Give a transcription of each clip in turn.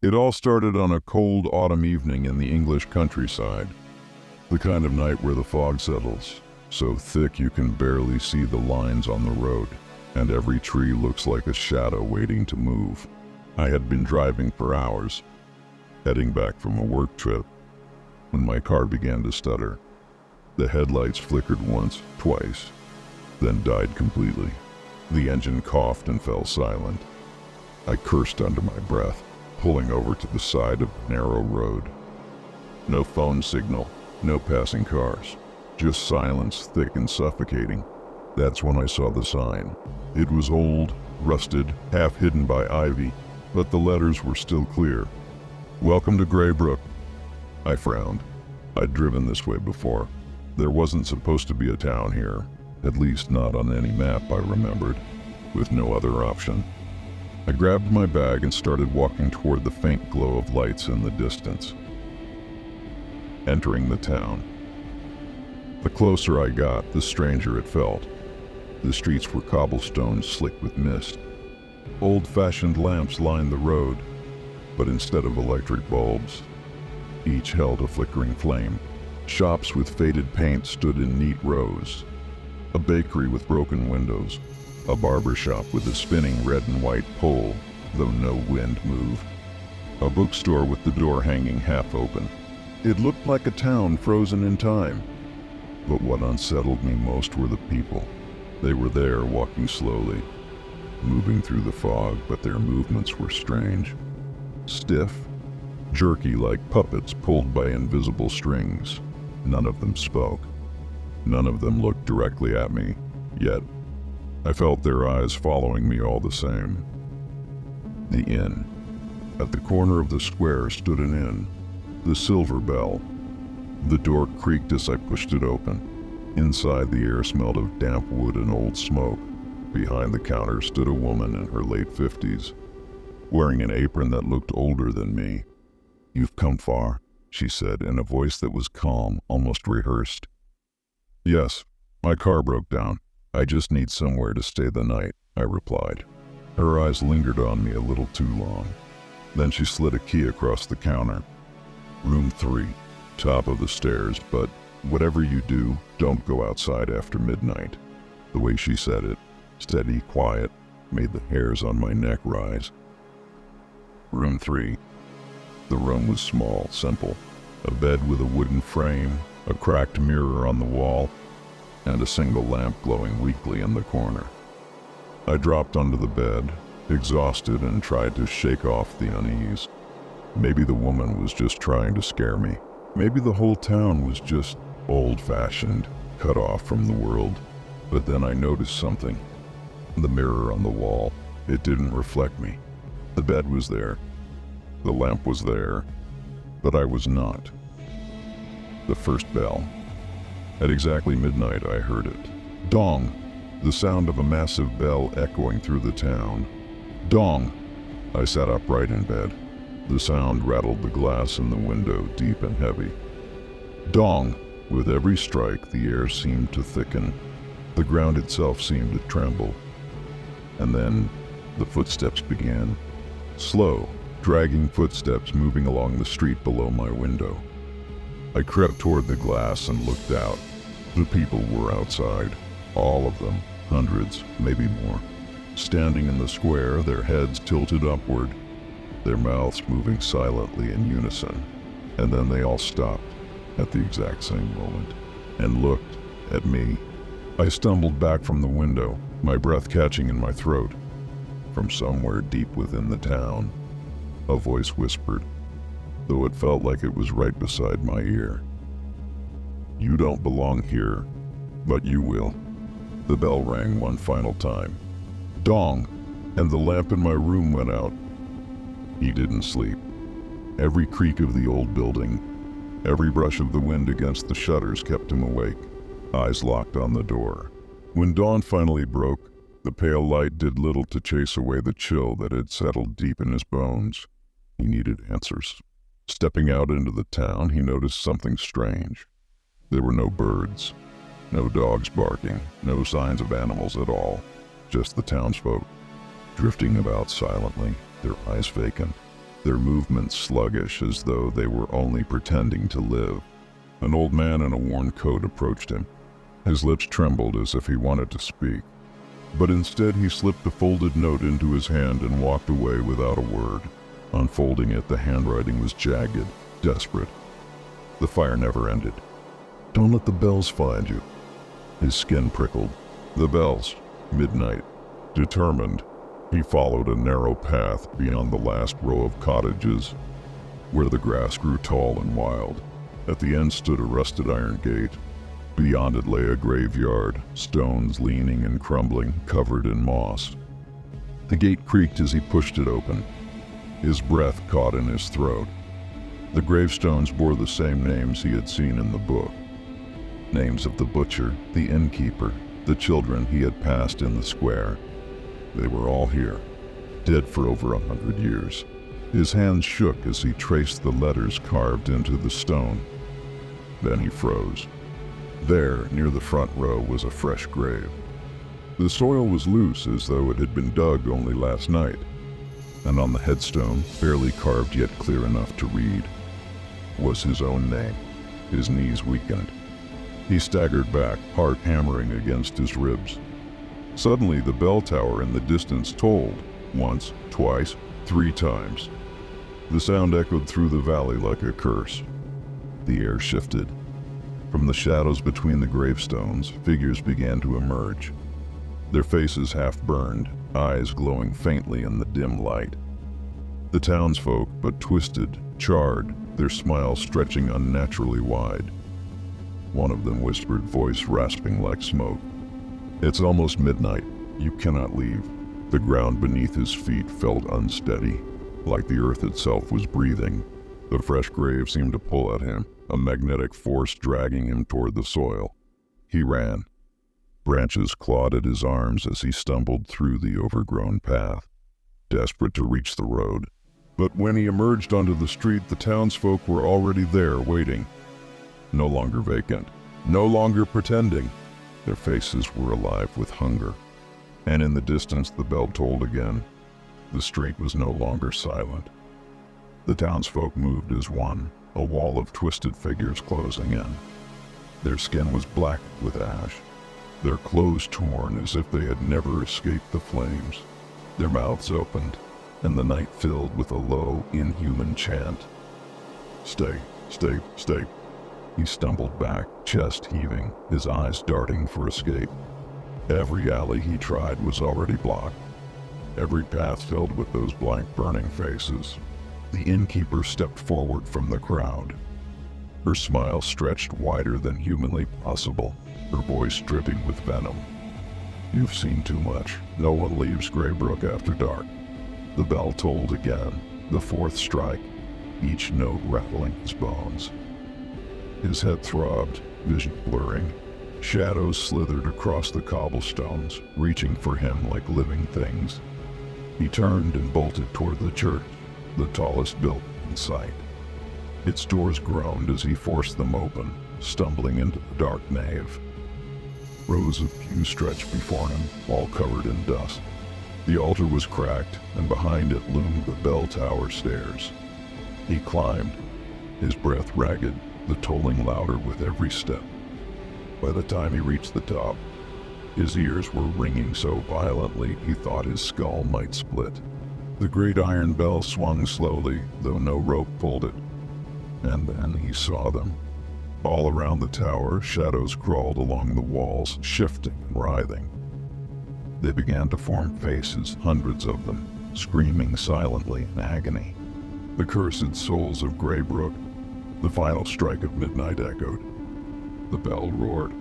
It all started on a cold autumn evening in the English countryside, the kind of night where the fog settles, so thick you can barely see the lines on the road, and every tree looks like a shadow waiting to move. I had been driving for hours, heading back from a work trip, when my car began to stutter. The headlights flickered once, twice, then died completely. The engine coughed and fell silent. I cursed under my breath, pulling over to the side of the narrow road. No phone signal, no passing cars, just silence thick and suffocating. That's when I saw the sign. It was old, rusted, half hidden by ivy, but the letters were still clear. "Welcome to Graybrook." I frowned. I'd driven this way before. There wasn't supposed to be a town here, at least not on any map I remembered, with no other option. I grabbed my bag and started walking toward the faint glow of lights in the distance. Entering the town. The closer I got, the stranger it felt. The streets were cobblestones slick with mist. Old-fashioned lamps lined the road, but instead of electric bulbs, each held a flickering flame. Shops with faded paint stood in neat rows. A bakery with broken windows. A barber shop with a spinning red and white pole, though no wind moved. A bookstore with the door hanging half open. It looked like a town frozen in time. But what unsettled me most were the people. They were there, walking slowly, moving through the fog, but their movements were strange. Stiff, jerky like puppets pulled by invisible strings. None of them spoke. None of them looked directly at me, yet I felt their eyes following me all the same. The inn. At the corner of the square stood an inn, the Silver Bell. The door creaked as I pushed it open. Inside, the air smelled of damp wood and old smoke. Behind the counter stood a woman in her late 50s, wearing an apron that looked older than me. "You've come far," she said in a voice that was calm, almost rehearsed. "Yes, my car broke down. I just need somewhere to stay the night," I replied. Her eyes lingered on me a little too long. Then she slid a key across the counter. "Room 3, top of the stairs, but whatever you do, don't go outside after midnight." The way she said it, steady, quiet, made the hairs on my neck rise. Room 3. The room was small, simple. A bed with a wooden frame, a cracked mirror on the wall, and a single lamp glowing weakly in the corner. I dropped onto the bed, exhausted, and tried to shake off the unease. Maybe the woman was just trying to scare me. Maybe the whole town was just old-fashioned, cut off from the world. But then I noticed something. The mirror on the wall. It didn't reflect me. The bed was there. The lamp was there. But I was not. The first bell. At exactly midnight, I heard it. Dong! The sound of a massive bell echoing through the town. Dong! I sat upright in bed. The sound rattled the glass in the window, deep and heavy. Dong! With every strike, the air seemed to thicken. The ground itself seemed to tremble. And then the footsteps began. Slow, dragging footsteps moving along the street below my window. I crept toward the glass and looked out. The people were outside, all of them, hundreds, maybe more, standing in the square, their heads tilted upward, their mouths moving silently in unison. And then they all stopped at the exact same moment and looked at me. I stumbled back from the window, my breath catching in my throat. From somewhere deep within the town, a voice whispered, though it felt like it was right beside my ear. "You don't belong here, but you will." The bell rang one final time. Dong! And the lamp in my room went out. He didn't sleep. Every creak of the old building, every brush of the wind against the shutters kept him awake, eyes locked on the door. When dawn finally broke, the pale light did little to chase away the chill that had settled deep in his bones. He needed answers. Stepping out into the town, he noticed something strange. There were no birds, no dogs barking, no signs of animals at all, just the townsfolk, drifting about silently, their eyes vacant. their movements sluggish as though they were only pretending to live. An old man in a worn coat approached him. His lips trembled as if he wanted to speak, but instead he slipped a folded note into his hand and walked away without a word. Unfolding it, the handwriting was jagged, desperate. The fire never ended. "Don't let the bells find you." His skin prickled. The bells. Midnight. Determined, he followed a narrow path beyond the last row of cottages, where the grass grew tall and wild. At the end stood a rusted iron gate. Beyond it lay a graveyard, stones leaning and crumbling, covered in moss. The gate creaked as he pushed it open. His breath caught in his throat. The gravestones bore the same names he had seen in the book. Names of the butcher, the innkeeper, the children he had passed in the square. They were all here, dead for over 100 years. His hands shook as he traced the letters carved into the stone. Then he froze. There, near the front row, was a fresh grave. The soil was loose, as though it had been dug only last night, and on the headstone, barely carved yet clear enough to read, was his own name. His knees weakened. He staggered back, heart hammering against his ribs. Suddenly, the bell tower in the distance tolled, once, twice, 3 times. The sound echoed through the valley like a curse. The air shifted. From the shadows between the gravestones, figures began to emerge, their faces half burned, eyes glowing faintly in the dim light. The townsfolk, but twisted, charred, their smiles stretching unnaturally wide. One of them whispered, voice rasping like smoke, "It's almost midnight. You cannot leave." The ground beneath his feet felt unsteady, like the earth itself was breathing. The fresh grave seemed to pull at him, a magnetic force dragging him toward the soil. He ran. Branches clawed at his arms as he stumbled through the overgrown path, desperate to reach the road. But when he emerged onto the street, the townsfolk were already there, waiting. No longer vacant, no longer pretending. Their faces were alive with hunger. And in the distance, the bell tolled again. The street was no longer silent. The townsfolk moved as one, a wall of twisted figures closing in. Their skin was black with ash, their clothes torn as if they had never escaped the flames. Their mouths opened, and the night filled with a low, inhuman chant. "Stay, stay, stay." He stumbled back, chest heaving, his eyes darting for escape. Every alley he tried was already blocked, every path filled with those blank, burning faces. The innkeeper stepped forward from the crowd. Her smile stretched wider than humanly possible, her voice dripping with venom. "You've seen too much. No one leaves Greybrook after dark." The bell tolled again, the 4th strike, each note rattling his bones. His head throbbed, vision blurring. Shadows slithered across the cobblestones, reaching for him like living things. He turned and bolted toward the church, the tallest building in sight. Its doors groaned as he forced them open, stumbling into the dark nave. Rows of pews stretched before him, all covered in dust. The altar was cracked, and behind it loomed the bell tower stairs. He climbed, his breath ragged, the tolling louder with every step. By the time he reached the top, his ears were ringing so violently he thought his skull might split. The great iron bell swung slowly, though no rope pulled it. And then he saw them. All around the tower, shadows crawled along the walls, shifting and writhing. They began to form faces, hundreds of them, screaming silently in agony. The cursed souls of Greybrook. The final strike of midnight echoed. The bell roared.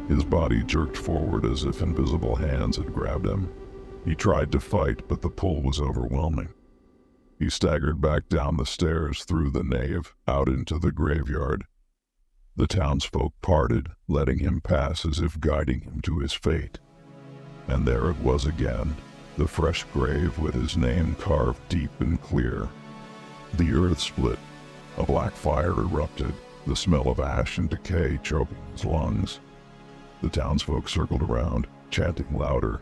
His body jerked forward as if invisible hands had grabbed him. He tried to fight, but the pull was overwhelming. He staggered back down the stairs, through the nave, out into the graveyard. The townsfolk parted, letting him pass as if guiding him to his fate. And there it was again, the fresh grave with his name carved deep and clear. The earth split. A black fire erupted, the smell of ash and decay choking his lungs. The townsfolk circled around, chanting louder,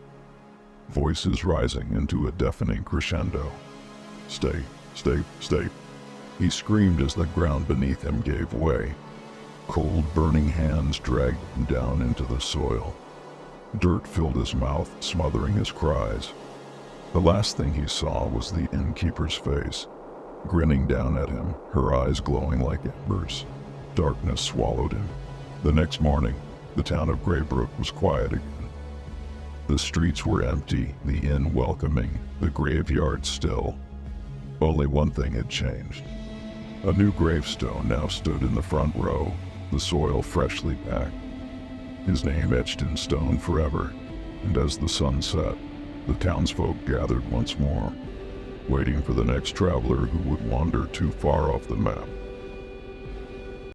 voices rising into a deafening crescendo. "Stay, Stay, stay. He screamed as the ground beneath him gave way. Cold, burning hands dragged him down into the soil. Dirt filled his mouth, smothering his cries. The last thing he saw was the innkeeper's face, grinning down at him, her eyes glowing like embers. Darkness swallowed him. The next morning, the town of Greybrook was quiet again. The streets were empty, the inn welcoming, the graveyard still. Only one thing had changed. A new gravestone now stood in the front row, the soil freshly packed. His name etched in stone forever, and as the sun set, the townsfolk gathered once more, waiting for the next traveler who would wander too far off the map.